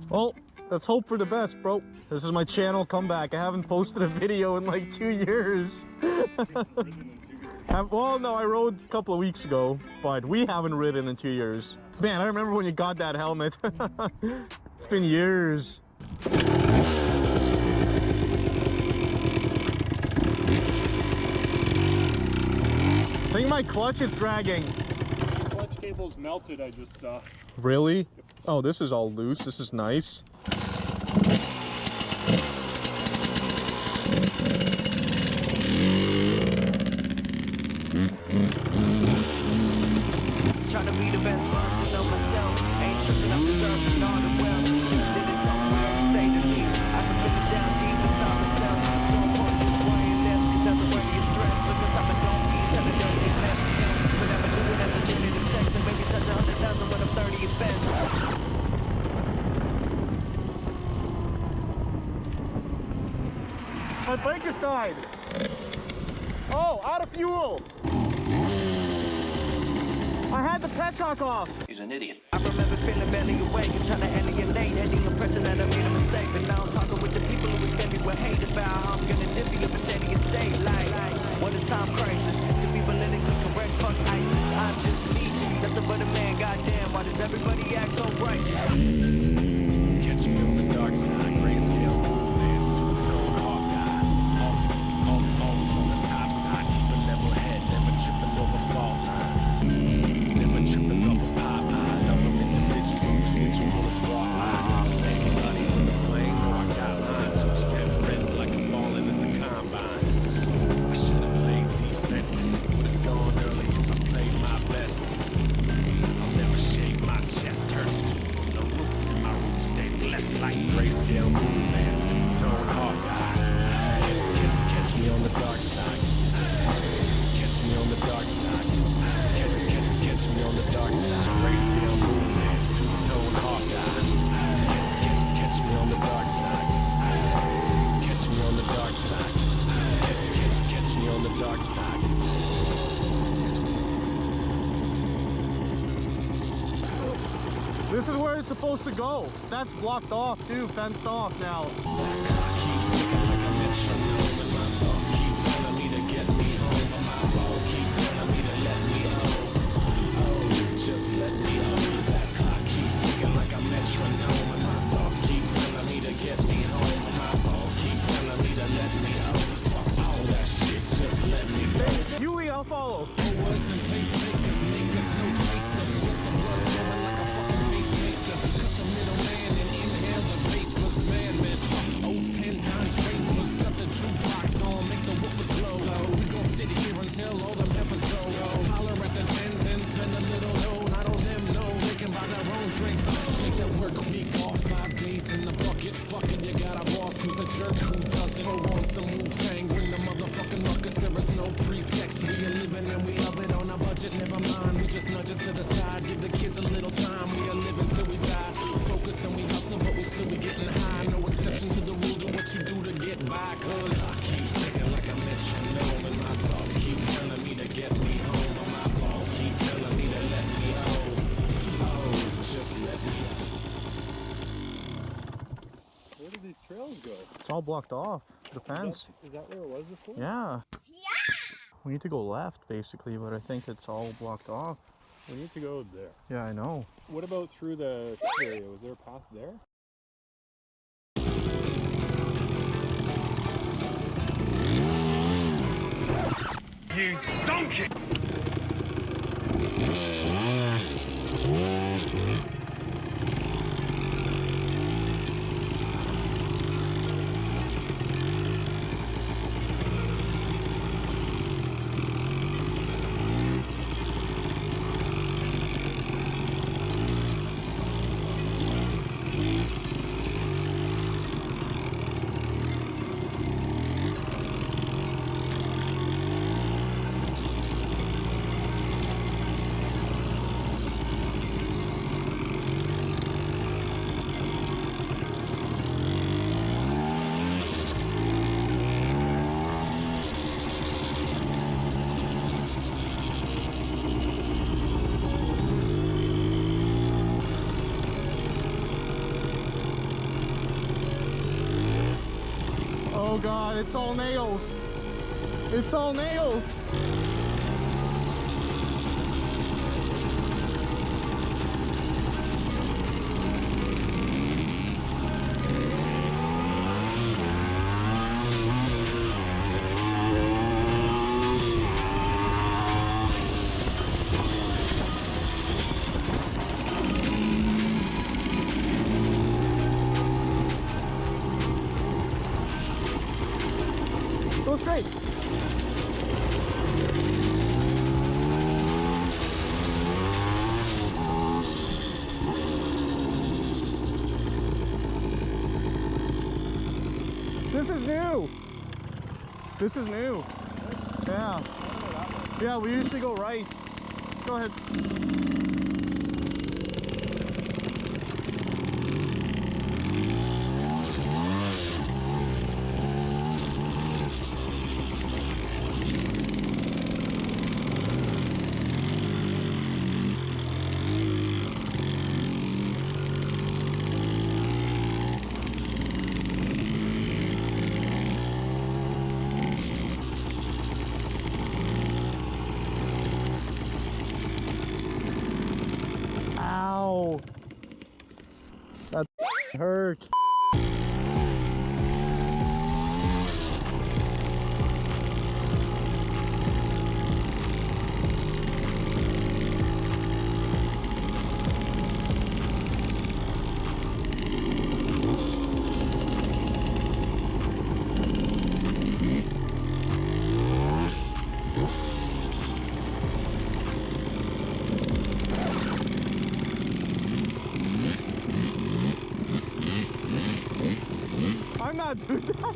Well, let's hope for the best, bro. This is my channel comeback. I haven't posted a video in like 2 years. Well, no, I rode a couple of weeks ago, but we haven't ridden in 2 years. Man, I remember when you got that helmet. It's been years. I think my clutch is dragging. The clutch cable's melted, I just saw. Really? Oh, this is all loose. This is nice. Trying to be the best version of myself. Ain't tripping up deserving all the wealth. Did it somewhere, to say the least. I can feel it down deep inside myself. So important just worrying less, cause nothing worthy is stress. Because I'm a don't be selling dirty at best. Cause I don't see what I've been doing as I turn in the checks. And maybe touch 100,000 when I'm 30 at best. My bike just died. Oh, out of fuel. I had the petcock off. He's an idiot. I remember feeling barely awake and trying to alienate. Had the impression that I made a mistake. But now I'm talking with the people who scared me with hate about how I'm gonna divvy up a shady estate. Like, what a time crisis. To be politically correct, fuck ISIS. I'm just me, nothing but a man. Goddamn, why does everybody act so righteous? Catch me on the dark side, grayscale, man, two-tone Hawkeye. Always on the top side, keep a level head, never tripping over fault lines. Never tripping over Popeye, love them individual, residual is brought line. Anybody with the flame, know I got mine. Two-step red like I'm balling at the combine. I should have played defense, would have gone early if I played my best. I'll never shave my chest, hurts from the roots, and my roots stay blessed like grayscale moon, man, two-tone Hawkeye. Catch me on the dark side. Catch me on the dark side. Catch me on the dark side. Grayscale moon, man, two-tone Hawkeye. Catch me on the dark side. Catch me on the dark side. Catch me on the dark side. This is where it's supposed to go. That's blocked off too, fenced off now. That clock keeps ticking like a metronome, and my thoughts keep telling me to get me home, but my balls keep telling me to let me home. Oh, just let me home. That clock keeps ticking like a metronome, and my thoughts keep telling me to get me home, but my balls keep telling me to let me home. Fuck all that shit, just let me go. Yuli, I'll follow. Boys and tastemakers make us no chaser. Gets the blood flowing like a fucking pacemaker. Cut the middleman and inhale the vapors. Man, oh, 10 times vapors. Got the jukebox on, make the woofers glow. We gon' sit here until all the heifers go. Holler at the tens and spend a little dough. Not on them, no, they can buy their own drinks. Take that work week off, 5 days in the bucket. Fuck it, you got a boss who's a jerk who doesn't. Throw on some Wu-Tang, bring the motherfucking ruckus. There is no pretext. We are living and we love it on a budget. Never mind, we just nudge it to the side. Give the kids a little time. We are living till we die. Focused and we hustle, but we still be getting high. No exception to the rule. Do what you do to get by. Cause I keep ticking like a metronome, and my thoughts keep telling me to get me home, but my balls keep telling me to let me home. Oh, just let me home. Where did these trails go? It's all blocked off. The fence. Is that where it was before? Yeah. We need to go left, basically, but I think it's all blocked off. We need to go there. Yeah, I know. What about through the area? Was there a path there? You donkey! Oh God, it's all nails. It's all nails. Go straight. This is new. This is new. Yeah. Yeah, we usually go right. Go ahead. Ow. That hurt. I'm not doing that.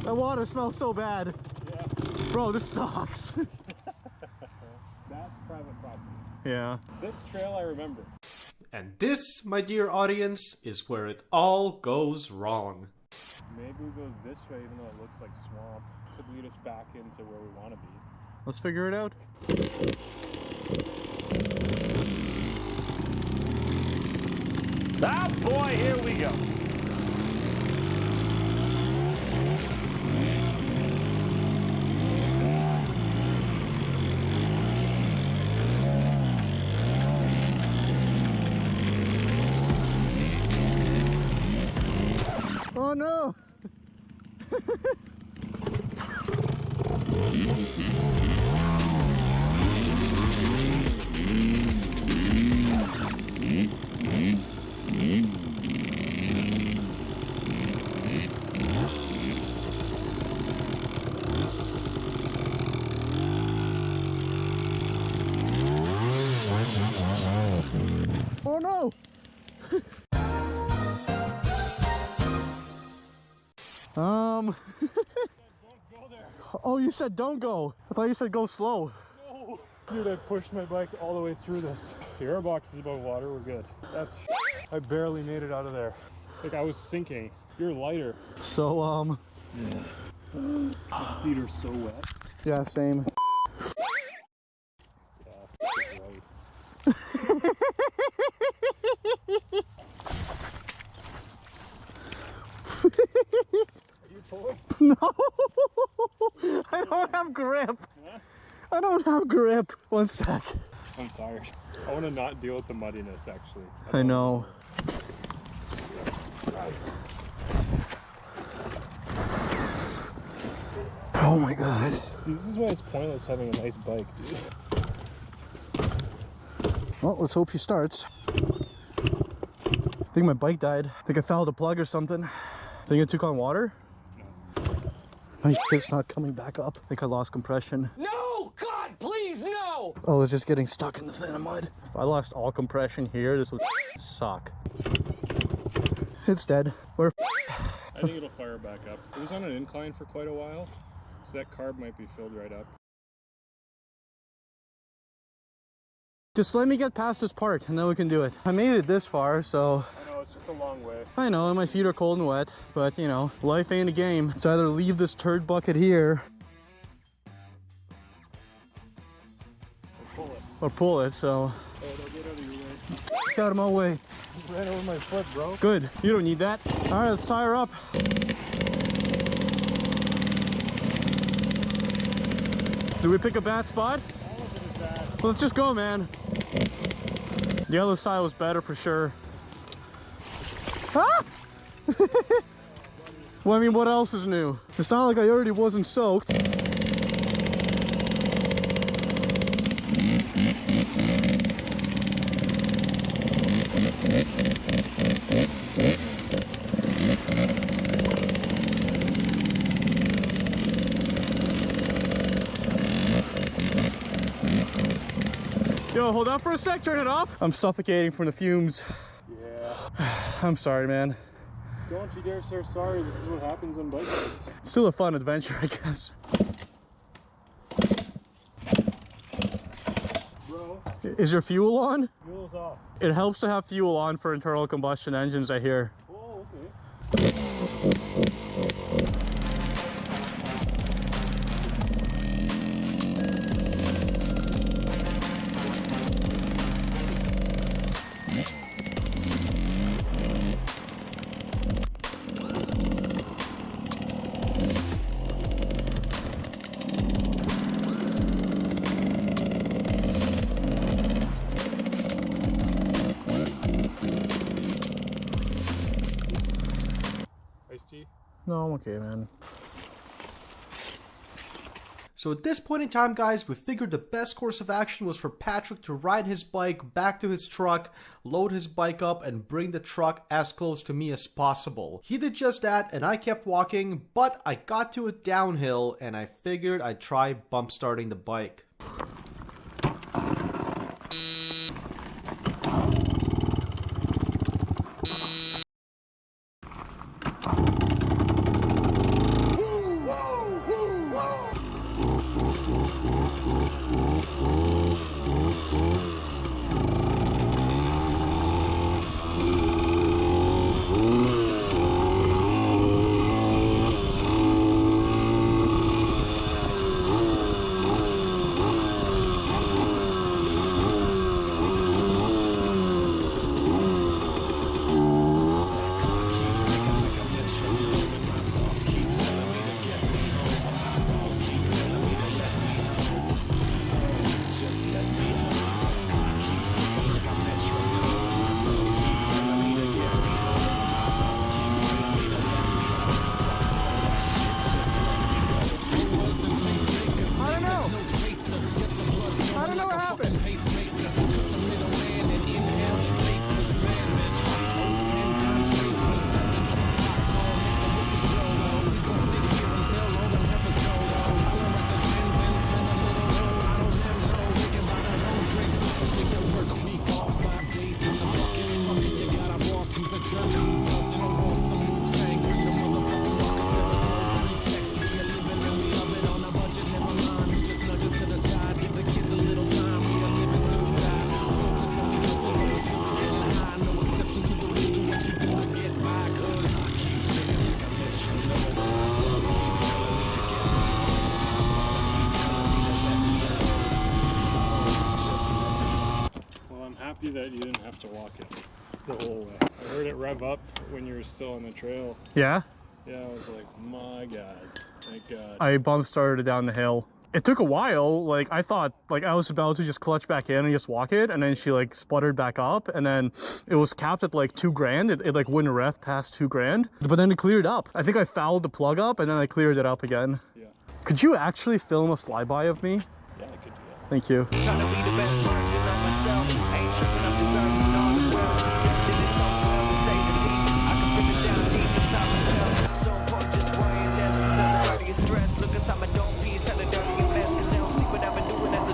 That water smells so bad. Yeah. Bro, this sucks. That's private property. Yeah. This trail I remember. And this, my dear audience, is where it all goes wrong. Maybe we go this way even though it looks like swamp. Could lead us back into where we want to be. Let's figure it out. Ah, boy, here we go. Oh no! Oh no! Don't go there. Oh, you said don't go. I thought you said go slow. No. Dude, I pushed my bike all the way through this. The airbox is above water, we're good. That's I barely made it out of there. Like I was sinking. You're lighter. So, My feet are so wet. yeah, same. Yeah, right. Are you pulling? No! I don't have grip. Huh? I don't have grip. One sec. I'm tired. I want to not deal with the muddiness, actually. I know. Oh my god. See, this is why it's pointless having a nice bike, dude. Well, let's hope she starts. I think my bike died. I think I fouled a plug or something. Think it took on water? No. My shit's not coming back up. I think I lost compression. No! God God, please, no! Oh, it's just getting stuck in the thin mud. If I lost all compression here, this would suck. It's dead. We're I think it'll fire back up. It was on an incline for quite a while, so that carb might be filled right up. Just let me get past this part and then we can do it. I made it this far, so I know, it's just a long way. I know, and my feet are cold and wet, but you know, life ain't a game. It's either leave this turd bucket here or pull it, so. Oh, don't get out of your way. Get out of my way. You ran over my foot, bro. Good, you don't need that. All right, let's tie her up. Do we pick a bad spot? All of it is bad. Let's just go, man. The other side was better for sure. Ah! Well, I mean, what else is new? It's not like I already wasn't soaked. Yo, hold on for a sec, turn it off. I'm suffocating from the fumes. Yeah. I'm sorry, man. Don't you dare say sorry. This is what happens on bike rides. It's still a fun adventure, I guess. Bro, Is your fuel on? fuel's off. It helps to have fuel on for internal combustion engines, I hear. Oh, okay. Iced tea? No, I'm okay, man. So at this point in time, guys, we figured the best course of action was for Patryk to ride his bike back to his truck, load his bike up, and bring the truck as close to me as possible. He did just that, and I kept walking, but I got to it downhill, and I figured I'd try bump starting the bike. That you didn't have to walk it the whole way. I heard it rev up when you were still on the trail. Yeah? Yeah, I was like, my God, thank God. I bump started it down the hill. It took a while. Like, I thought, like, I was about to just clutch back in and just walk it, and then she, like, sputtered back up, and then it was capped at, like, 2 grand. It like, wouldn't ref past 2 grand, but then it cleared up. I think I fouled the plug up, and then I cleared it up again. Yeah. Could you actually film a flyby of me? Yeah, I could do that. Thank you. Trying to be the best version of myself. Ain't tripping, I'm deserving all the wealth. Did it so well, to say the least. I can feel it down deep inside myself. So important, just worrying less. Cause never dirty stress. Look inside my dome piece, hella dirty and mess. Cause they don't see what I've been doing as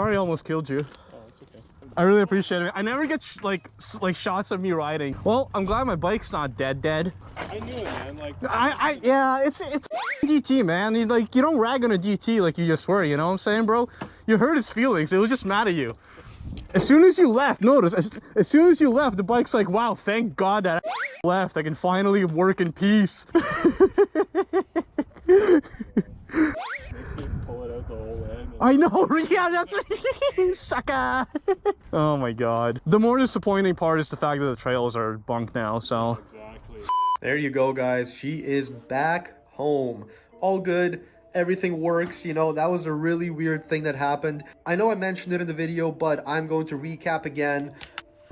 Sorry I almost killed you. Oh, it's okay. I really appreciate it. I never get like shots of me riding. Well, I'm glad my bike's not dead. I knew it, man. Like, Yeah, it's DT, man. You don't rag on a DT like you just were, you know what I'm saying, bro? You hurt his feelings. It was just mad at you. As soon as you left, notice, as soon as you left, the bike's like, wow, thank God that I left. I can finally work in peace. pull it out the whole way. I know, yeah, that's right. Sucker. Oh my God. The more disappointing part is the fact that the trails are bunk now, so. Exactly. There you go, guys. She is back home. All good. Everything works. You know, that was a really weird thing that happened. I know I mentioned it in the video, but I'm going to recap again.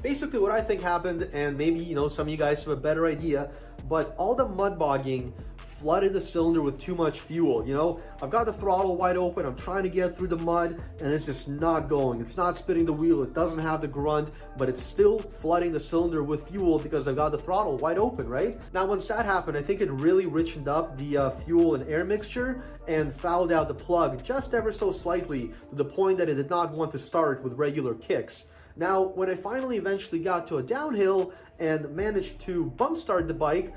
Basically, what I think happened, and maybe, you know, some of you guys have a better idea, but all the mud bogging flooded the cylinder with too much fuel. You know, I've got the throttle wide open, I'm trying to get through the mud, and it's just not going. It's not spinning the wheel, it doesn't have the grunt, but it's still flooding the cylinder with fuel because I've got the throttle wide open, right? Now, once that happened, I think it really richened up the fuel and air mixture and fouled out the plug just ever so slightly to the point that it did not want to start with regular kicks. Now, when I finally eventually got to a downhill and managed to bump start the bike,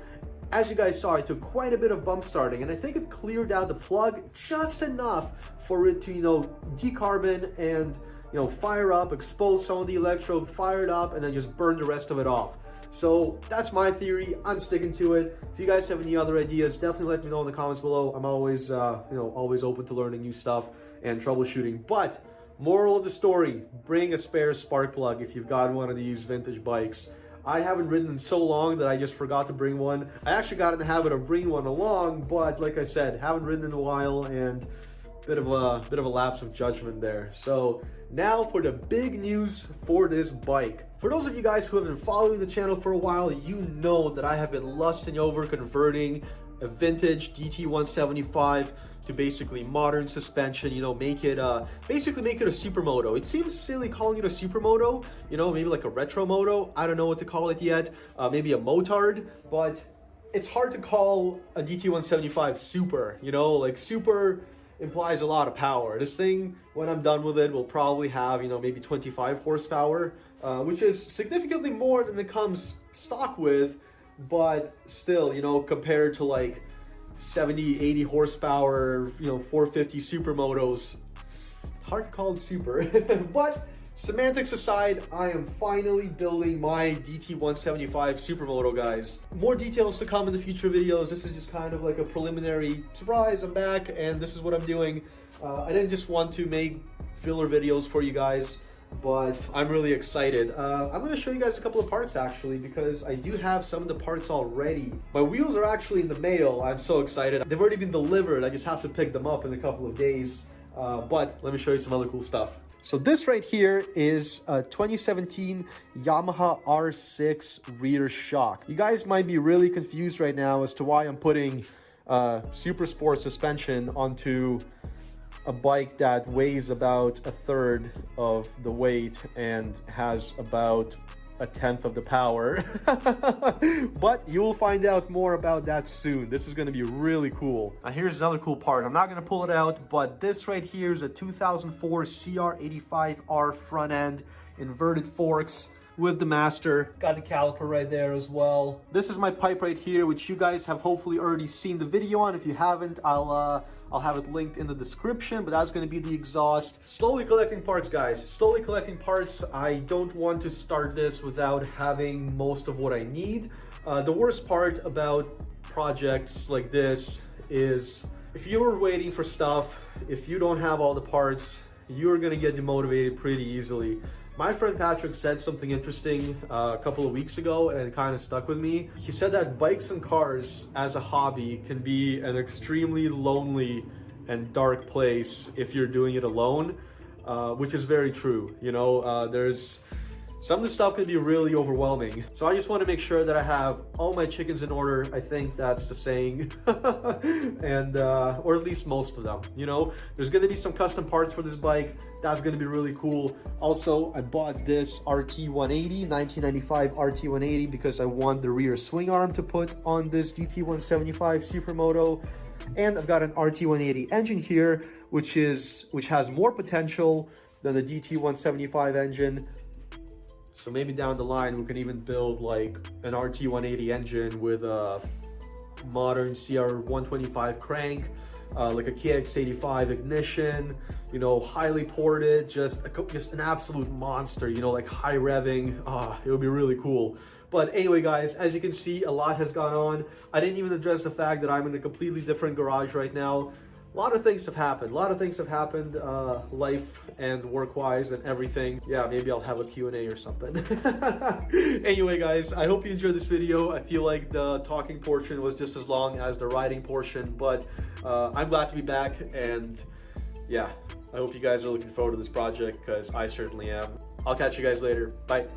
as you guys saw, I took quite a bit of bump starting, and I think it cleared out the plug just enough for it to, you know, decarbon and, you know, fire up, expose some of the electrode, fire it up, and then just burn the rest of it off. So that's my theory. I'm sticking to it. If you guys have any other ideas, definitely let me know in the comments below. I'm always, you know, always open to learning new stuff and troubleshooting. But moral of the story, bring a spare spark plug if you've got one of these vintage bikes. I haven't ridden in so long that I just forgot to bring one. I actually got in the habit of bringing one along, but like I said, haven't ridden in a while, and bit of a lapse of judgment there. So now for the big news for this bike. For those of you guys who have been following the channel for a while, you know that I have been lusting over converting a vintage DT175 to basically modern suspension, you know, basically make it a supermoto. It seems silly calling it a supermoto, you know, maybe like a retro moto. I don't know what to call it yet. Maybe a motard, but it's hard to call a DT175 super, you know, like super implies a lot of power. This thing, when I'm done with it, will probably have, you know, maybe 25 horsepower, which is significantly more than it comes stock with, but still, you know, compared to like 70, 80 horsepower, you know, 450 supermotos, hard to call it super. But semantics aside, I am finally building my DT175 supermoto, guys. More details to come in the future videos. This is just kind of like a preliminary surprise. I'm back and this is what I'm doing. I didn't just want to make filler videos for you guys, but I'm really excited. I'm going to show you guys a couple of parts actually, because I do have some of the parts already. My wheels are actually in the mail. I'm so excited. They've already been delivered. I just have to pick them up in a couple of days. But let me show you some other cool stuff. So this right here is a 2017 Yamaha R6 rear shock. You guys might be really confused right now as to why I'm putting super sport suspension onto a bike that weighs about a third of the weight and has about a tenth of the power. But you will find out more about that soon. This is going to be really cool. Now here's another cool part. I'm not going to pull it out, but this right here is a 2004 CR85R front end, inverted forks with the master. Got the caliper right there as well. This is my pipe right here, which you guys have hopefully already seen the video on. If you haven't, I'll have it linked in the description, but that's going to be the exhaust. Slowly collecting parts, guys. Slowly collecting parts. I don't want to start this without having most of what I need. The worst part about projects like this is if you're waiting for stuff, if you don't have all the parts, you're going to get demotivated pretty easily. My friend Patryk said something interesting a couple of weeks ago, and it kind of stuck with me. He said that bikes and cars as a hobby can be an extremely lonely and dark place if you're doing it alone, which is very true. You know, there's some of the stuff can be really overwhelming. So I just want to make sure that I have all my chickens in order. I think that's the saying. And or at least most of them. You know, there's going to be some custom parts for this bike. That's going to be really cool. Also, I bought this RT180, 1995 RT180, because I want the rear swing arm to put on this DT175 supermoto. And I've got an RT180 engine here, which has more potential then the DT175 engine. So maybe down the line we can even build like an RT180 engine with a modern CR125 crank, like a KX85 ignition, you know, highly ported, just an absolute monster, you know, like high revving. It would be really cool. But anyway, guys, as you can see, a lot has gone on. I didn't even address the fact that I'm in a completely different garage right now. A lot of things have happened. Life and work-wise and everything. Yeah, maybe I'll have a Q&A or something. Anyway, guys, I hope you enjoyed this video. I feel like the talking portion was just as long as the riding portion, but I'm glad to be back, and yeah, I hope you guys are looking forward to this project, because I certainly am. I'll catch you guys later. Bye.